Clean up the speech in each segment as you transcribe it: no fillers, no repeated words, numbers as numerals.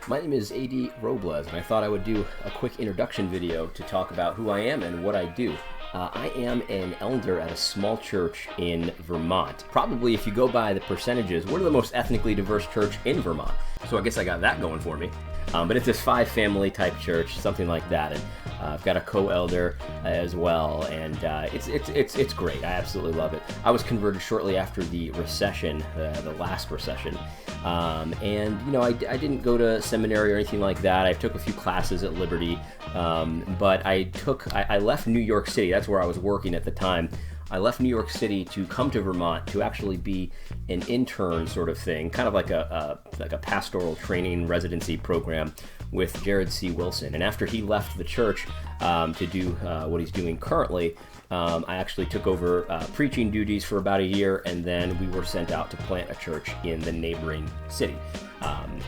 My name is A.D. Robles, and I thought I would do a quick introduction video to talk about who I am and what I do. I am an elder at a small church in Vermont. Probably, if you go by the percentages, we're the most ethnically diverse church in Vermont. So I guess I got that going for me. But it's this 5-family type church, something like that. And I've got a co-elder as well, and it's great. I absolutely love it. I was converted shortly after the recession, the last recession, and I didn't go to seminary or anything like that. I took a few classes at Liberty, but I left New York City. That's where I was working at the time. I left New York City to come to Vermont to actually be an intern sort of thing, kind of like a pastoral training residency program with Jared C. Wilson. And after he left the church to do what he's doing currently, I actually took over preaching duties for about a year, and then we were sent out to plant a church in the neighboring city.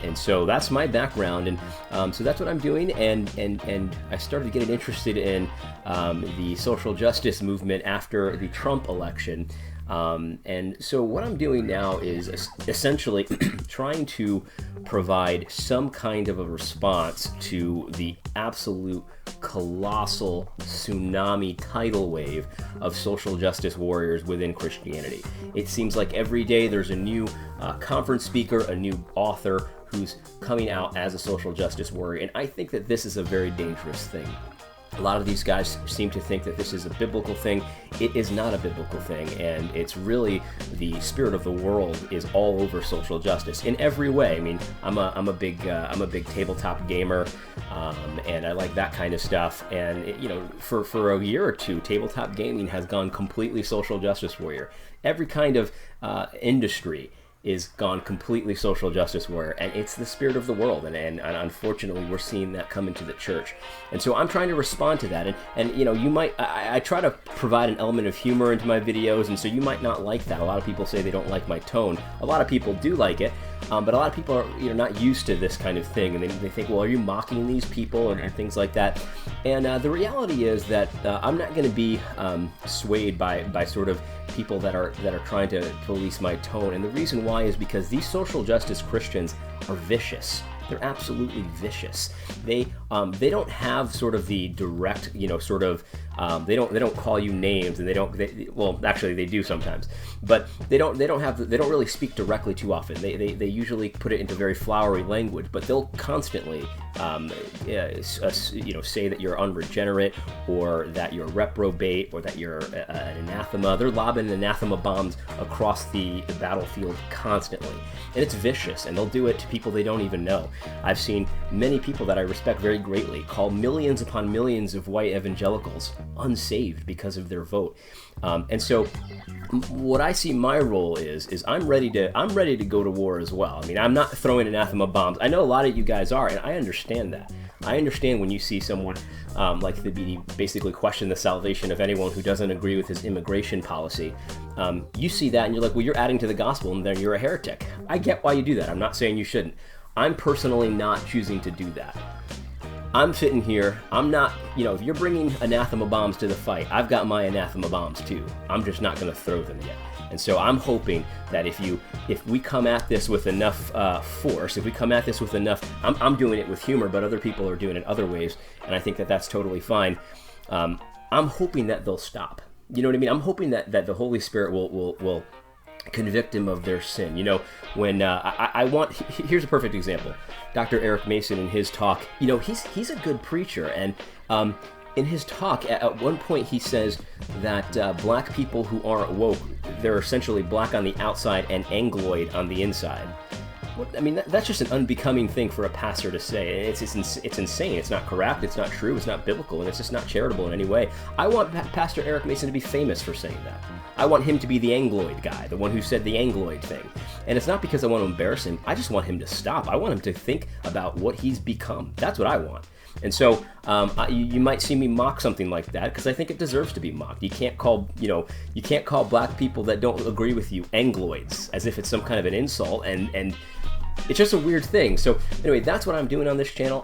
And so that's my background, and so that's what I'm doing, and I started getting interested in the social justice movement after the Trump election. And so what I'm doing now is essentially trying to provide some kind of a response to the absolute colossal tsunami tidal wave of social justice warriors within Christianity. It seems like every day there's a new conference speaker, a new author who's coming out as a social justice warrior, and I think that this is a very dangerous thing. A lot of these guys seem to think that this is a biblical thing. It is not a biblical thing, and it's really the spirit of the world is all over social justice in every way. I mean, I'm a big tabletop gamer, and I like that kind of stuff. And for a year or two, tabletop gaming has gone completely social justice warrior. Every kind of industry is gone completely social justice warrior, and it's the spirit of the world, and unfortunately we're seeing that come into the church. And so I'm trying to respond to that, and you might, I try to provide an element of humor into my videos, and so you might not like that. A lot of people say they don't like my tone. A lot of people do like it, but a lot of people are not used to this kind of thing, and they think, well, are you mocking these people and things like that? And the reality is that I'm not going to be swayed by sort of people that are trying to police my tone. And the reason why is because these social justice Christians are vicious. They're absolutely vicious. They don't have sort of the direct, they don't call you names, and well, actually they do sometimes, but they don't really speak directly too often. They usually put it into very flowery language, but they'll constantly say that you're unregenerate, or that you're reprobate, or that you're an anathema. They're lobbing anathema bombs across the battlefield constantly, and it's vicious, and they'll do it to people they don't even know. I've seen many people that I respect very greatly call millions upon millions of white evangelicals unsaved because of their vote. And so what I see my role is I'm ready to go to war as well. I mean, I'm not throwing anathema bombs. I know a lot of you guys are, and I understand that. I understand when you see someone like the BD basically question the salvation of anyone who doesn't agree with his immigration policy. You see that and you're like, well, you're adding to the gospel, and then you're a heretic. I get why you do that. I'm not saying you shouldn't. I'm personally not choosing to do that. I'm sitting here, I'm not, if you're bringing anathema bombs to the fight, I've got my anathema bombs too. I'm just not going to throw them yet. And so I'm hoping that if we come at this with enough force, if we come at this with enough, I'm doing it with humor, but other people are doing it other ways, and I think that that's totally fine. I'm hoping that they'll stop. You know what I mean? I'm hoping that the Holy Spirit will convict them of their sin. When here's a perfect example. Dr. Eric Mason, in his talk, he's a good preacher, and in his talk at one point he says that black people who aren't woke, they're essentially black on the outside and Angloid on the inside. I mean, that's just an unbecoming thing for a pastor to say. It's insane. It's not correct. It's not true. It's not biblical, and it's just not charitable in any way. I want Pastor Eric Mason to be famous for saying that. I want him to be the Angloid guy, the one who said the Angloid thing. And it's not because I want to embarrass him. I just want him to stop. I want him to think about what he's become. That's what I want. And so you might see me mock something like that because I think it deserves to be mocked. You can't call black people that don't agree with you Angloids as if it's some kind of an insult, and it's just a weird thing. So anyway, that's what I'm doing on this channel.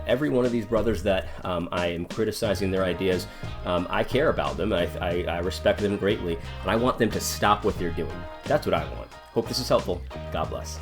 Every one of these brothers that I am criticizing their ideas, I care about them. I respect them greatly, and I want them to stop what they're doing. That's what I want. Hope this is helpful. God bless.